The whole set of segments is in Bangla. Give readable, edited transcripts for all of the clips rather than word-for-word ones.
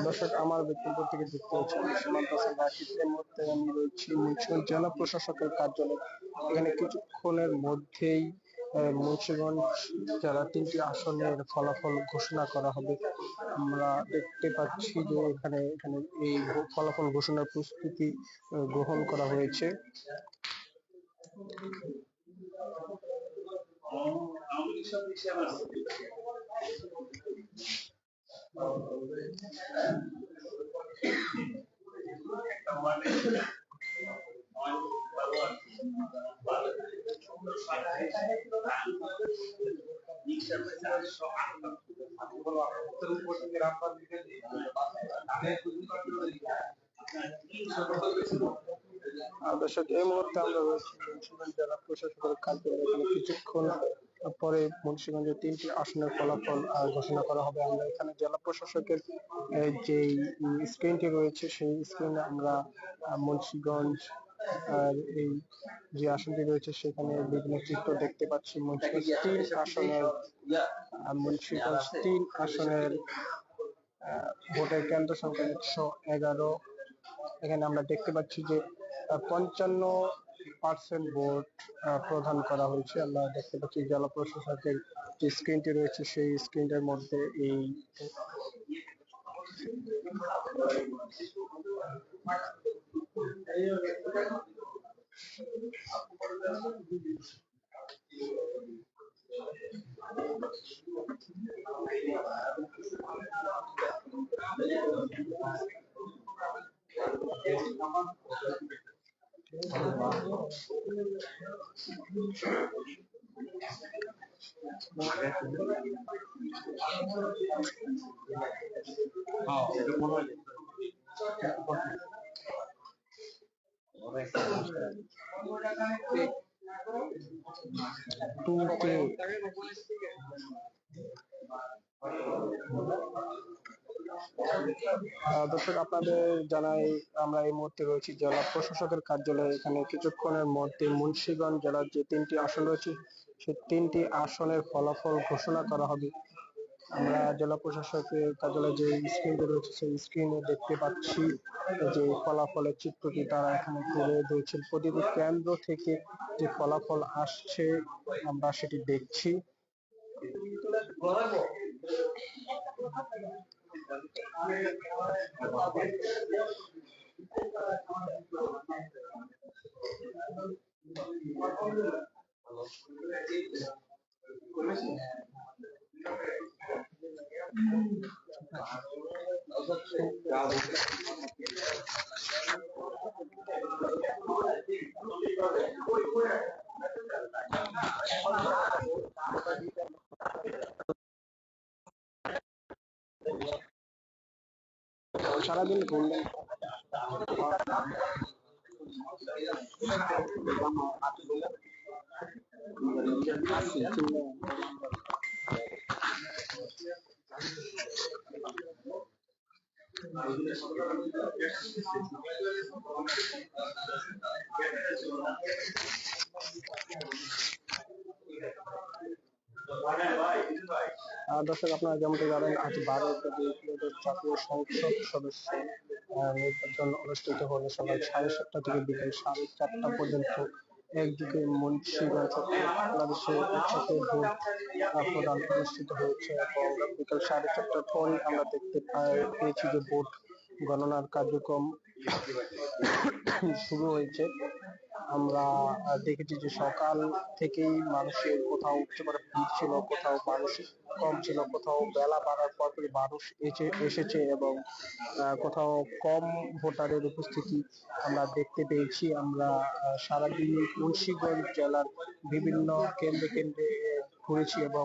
দর্শক, আমার বক্তব্য থেকে দেখতে হচ্ছে সীমান্ত রাশিদের মধ্যে আমি রয়েছি মুন্সিগঞ্জ জেলা প্রশাসকের কার্যালয়। এখানে কিছুক্ষণের মধ্যেই মুন্সিগঞ্জ জেলা 3টি আসনের ফলাফল ঘোষণা করা হবে। আমরা দেখতে পাচ্ছি যে এখানে এখানে এই ফলাফল ঘোষণার প্রস্তুতি গ্রহণ করা হয়েছে। দর্শক, এই মুহূর্তে আমরা রয়েছি মুন্সিগঞ্জ জেলা প্রশাসকের কার্যালয়ে। এখানে কিছুক্ষণ পরে মুন্সিগঞ্জের 3টি আসনের ফলাফল ঘোষণা করা হবে। আমরা এখানে জেলা প্রশাসকের যে স্ক্রিনটি রয়েছে সেই স্ক্রিনে আমরা মুন্সিগঞ্জ আর এই যে আসনটি রয়েছে সেখানে বিভিন্ন চিত্র দেখতে পাচ্ছি। মুন্সিগঞ্জ 3 আসনের ভোটের কেন্দ্র সংখ্যা 111। এখানে আমরা দেখতে পাচ্ছি যে 55% ভোট প্রদান করা হয়েছে। আমরা দেখতে পাচ্ছি জেলা প্রশাসকের যে স্ক্রিনটি রয়েছে সেই স্ক্রিনটার মধ্যে এই দর্শক, আপনাদের জানাই আমরা এই মুহূর্তে রয়েছি জেলা প্রশাসকের কার্যালয়ে। এখানে কিছুক্ষণের মধ্যে মুন্সিগঞ্জ জেলার যে 3টি আসন রয়েছে সেই 3টি আসনের ফলাফল ঘোষণা করা হবে। আমরা জেলা প্রশাসকের কার্যালয়ে যে স্ক্রিনটি রয়েছে সেই স্ক্রিনে দেখতে পাচ্ছি যে ফলাফলের চিত্রটি তারা এখানে তুলে ধরেছেন। প্রতিটি কেন্দ্র থেকে যে ফলাফল আসছে আমরা সেটি দেখছি। সারাদিন ঘুরলেন দর্শক, আপনারা যেমনটি জানেন আজ 12 জাতীয় সংসদ সদস্য নির্বাচন অনুষ্ঠিত হলো সকাল 7:30 থেকে বিকেল 4:30 পর্যন্ত। একদিকে মুন্সিগঞ্জ বাংলাদেশে একসাথে ভোট প্রদান অনুষ্ঠিত হয়েছে এবং বিকেল 4:30টার পর আমরা দেখতে পেয়েছি যে ভোট গণনার কার্যক্রম শুরু হয়েছে। আমরা দেখেছি যে সকাল থেকেই মানুষের কোথাও একেবারে ভিড় ছিল, কোথাও মানুষ কম ছিল, কোথাও বেলা বাড়ার পরপরই মানুষ এসেছে এবং কোথাও কম ভোটারের উপস্থিতি আমরা দেখতে পেয়েছি। আমরা সারাদিন মুন্সিগঞ্জ জেলার বিভিন্ন কেন্দ্রে কেন্দ্রে ঘুরেছি এবং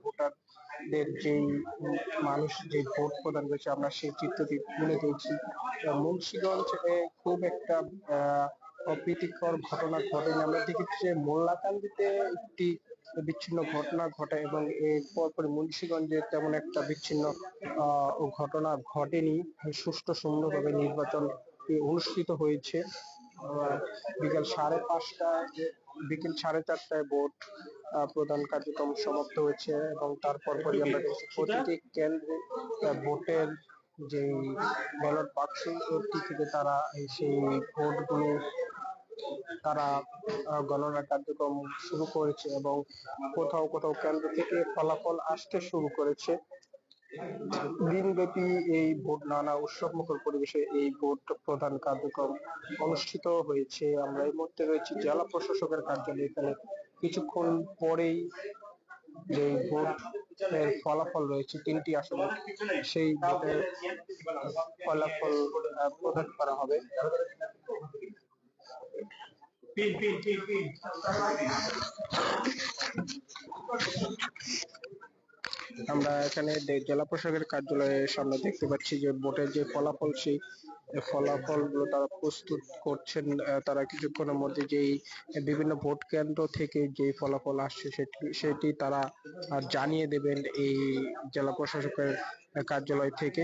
ভোটারদের যেই মানুষ যে ভোট প্রদান করেছে আমরা সেই চিত্রটি তুলে দিয়েছি। মুন্সিগঞ্জ খুব একটা অপ্রীতিকর ঘটনা ঘটেনি। আমরা দেখেছি যে মোল্লাকান্দিতে একটি বিচ্ছিন্ন ঘটনা ঘটে এবং এর পরপর মুন্সিগঞ্জে তেমন একটা বিচ্ছিন্ন ঘটনা ঘটেনি। সুষ্ঠু সুন্দরভাবে নির্বাচন অনুষ্ঠিত হয়েছে। বিকেল 5:30টায় বিকেল 4:30টায় ভোট প্রদান কার্যক্রম সমাপ্ত হয়েছে এবং তারপর আমরা দেখছি প্রতিটি কেন্দ্রে ভোটের যে ব্যালট বাক্সটি থেকে তারা সেই ভোটগুলো তারা গণনা কার্যক্রম শুরু করেছে এবং কোথাও কোথাও কেন্দ্র থেকে ফলাফল আসতে শুরু করেছে। দিনব্যাপী এই ভোট নানা উৎসবমুখর পরিবেশে এই ভোট প্রদান কার্যক্রম অনুষ্ঠিত হয়েছে। আমরা এই মুহূর্তে রয়েছি জেলা প্রশাসকের কার্যালয়ে। এখানে কিছুক্ষণ পরেই যে ভোটের ফলাফল রয়েছে 3টি আসনে, সেই ভোটের ফলাফল প্রদান করা হবে। আমরা এখানে জেলা প্রশাসকের কার্যালয়ের সামনে দেখতে পাচ্ছি যে ভোটের যে ফলাফল, সেই ফলাফল গুলো তারা প্রস্তুত করছেন। তারা কিছুক্ষণের মধ্যে যেই বিভিন্ন ভোট কেন্দ্র থেকে যে ফলাফল আসছে সেটি তারা জানিয়ে দেবেন এই জেলা প্রশাসকের কার্যালয় থেকে।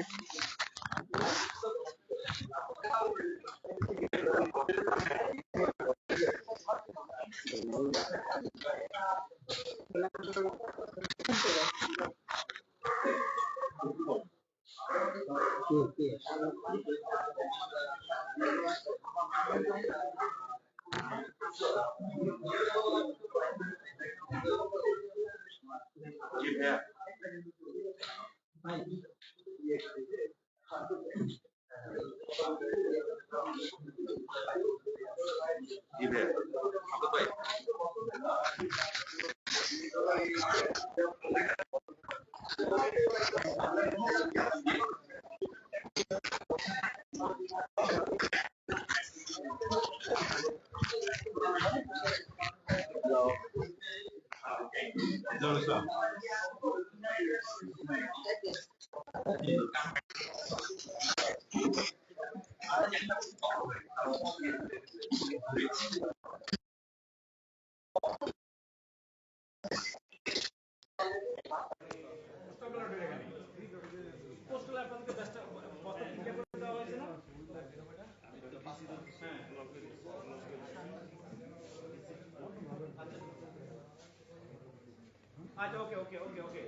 আচ্ছা, ওকে ওকে ওকে ওকে,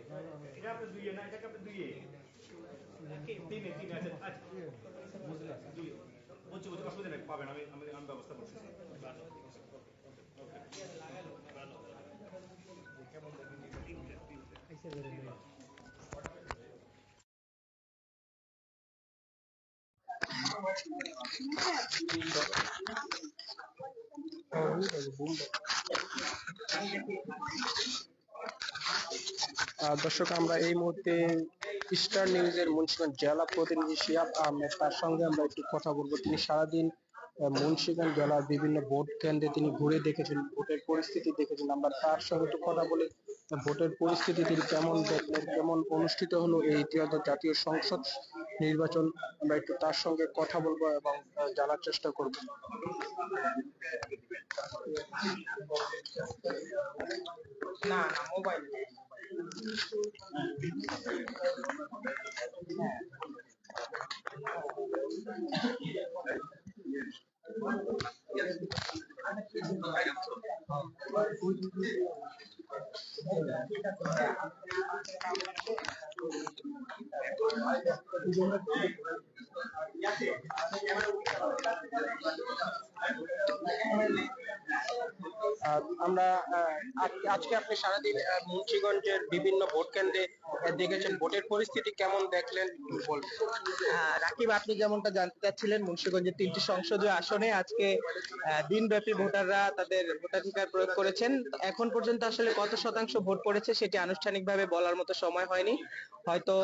এটা আপনি দুইয়ে না, এটাকে আপনি দুইয়ে তিনে তিনে আছে। আচ্ছা, দুই বুঝছি বুঝছি, অসুবিধা নেই, পাবেন, আমি আমি আমি ব্যবস্থা করছি। দর্শক, আমরা এই মুহূর্তে স্টার নিউজের মুন্সিগঞ্জ জেলা প্রতিনিধি শিহাব আহমেদ, তার সঙ্গে আমরা একটু কথা বলবো। তিনি সারাদিন মুন্সিগঞ্জ জেলার বিভিন্ন ভোট কেন্দ্রে তিনি ঘুরে দেখেছেন, ভোটের পরিস্থিতি দেখেছেন। আমরা তার সঙ্গে একটু কথা বলে ভোটের পরিস্থিতি তিনি কেমন দেখলেন, কেমন অনুষ্ঠিত হলো এই ত্রয়োদশ জাতীয় সংসদ নির্বাচন, আমরা একটু তার সঙ্গে কথা বলবো এবং জানার চেষ্টা করব। না না, মোবাইল আমরা আজকে আপনি সারাদিন মুন্সিগঞ্জের বিভিন্ন ভোট কেন্দ্রে দেখেছেন, ভোটের পরিস্থিতি কেমন দেখলেন বলবেন? রাকিব, আপনি যেমনটা জানতে চাচ্ছিলেন, মুন্সিগঞ্জের 3টি সংসদীয় আসনে আজকে দিনব্যাপী ভোটাররা তাদের ভোটাধিকার প্রয়োগ করেছেন। এখন পর্যন্ত আসলে কত শতাংশ ভোট পড়েছে সেটি আনুষ্ঠানিকভাবে বলার মতো সময় হয়নি। হয়তো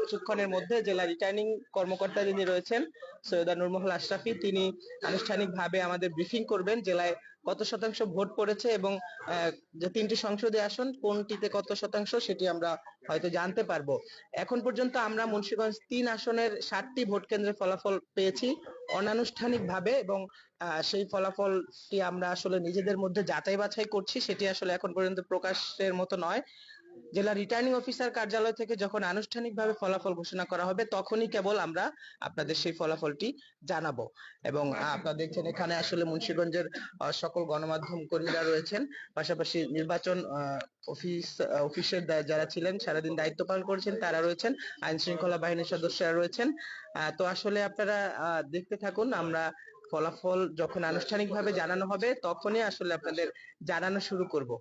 কিছুক্ষণের মধ্যে জেলা রিটার্নিং কর্মকর্তা যিনি রয়েছেন সৈয়দা নুরমহল আশরাফি, তিনি আনুষ্ঠানিকভাবে আমাদের ব্রিফিং করবেন জেলায় কত শতাংশ ভোট পড়েছে এবং যে 3টি সংসদীয় আসন কোনটিতে কত শতাংশ সেটি আমরা হয়তো জানতে পারবো। এখন পর্যন্ত আমরা মুন্সিগঞ্জ 3 আসনের 7টি ভোট কেন্দ্রের ফলাফল পেয়েছি অনানুষ্ঠানিক ভাবে, এবং সেই ফলাফলটি আমরা আসলে নিজেদের মধ্যে যাচাই বাছাই করছি, সেটি আসলে এখন পর্যন্ত প্রকাশের মতো নয়। জেলা রিটার্নিং অফিসার কার্যালয় থেকে যখন আনুষ্ঠানিকভাবে ফলাফল ঘোষণা করা হবে তখনই কেবল আমরা আপনাদের সেই ফলাফলটি জানাবো। এবং আপনারা দেখছেন এখানে আসলে মুন্সিগঞ্জের সকল গণমাধ্যম কর্মীরা রয়েছেন, পাশাপাশি নির্বাচন অফিসের যারা ছিলেন সারাদিন দায়িত্ব পালন করেছেন তারা রয়েছেন, আইন শৃঙ্খলা বাহিনীর সদস্যরা রয়েছেন। তো আসলে আপনারা দেখতে থাকুন, আমরা ফলাফল যখন আনুষ্ঠানিকভাবে জানানো হবে তখনই আসলে আপনাদের জানানো শুরু করব।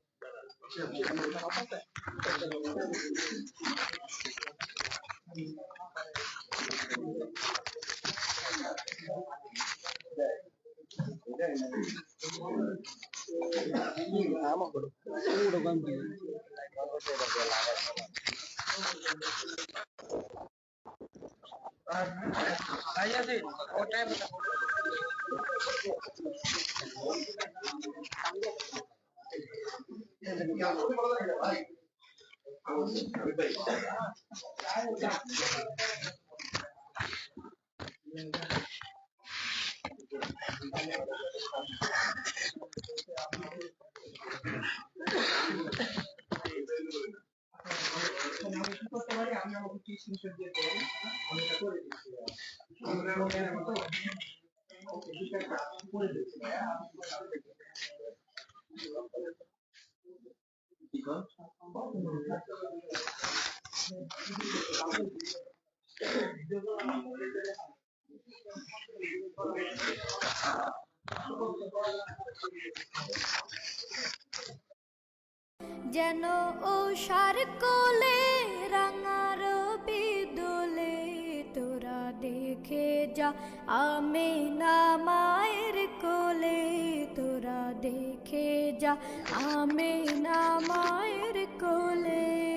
যেন ওষার কোলে রাঙা রবি দোলে তোরা দেখে যা আমিনা মায়ের কোলে, তোরা দেখে যা আমিনা মায়ের কোলে।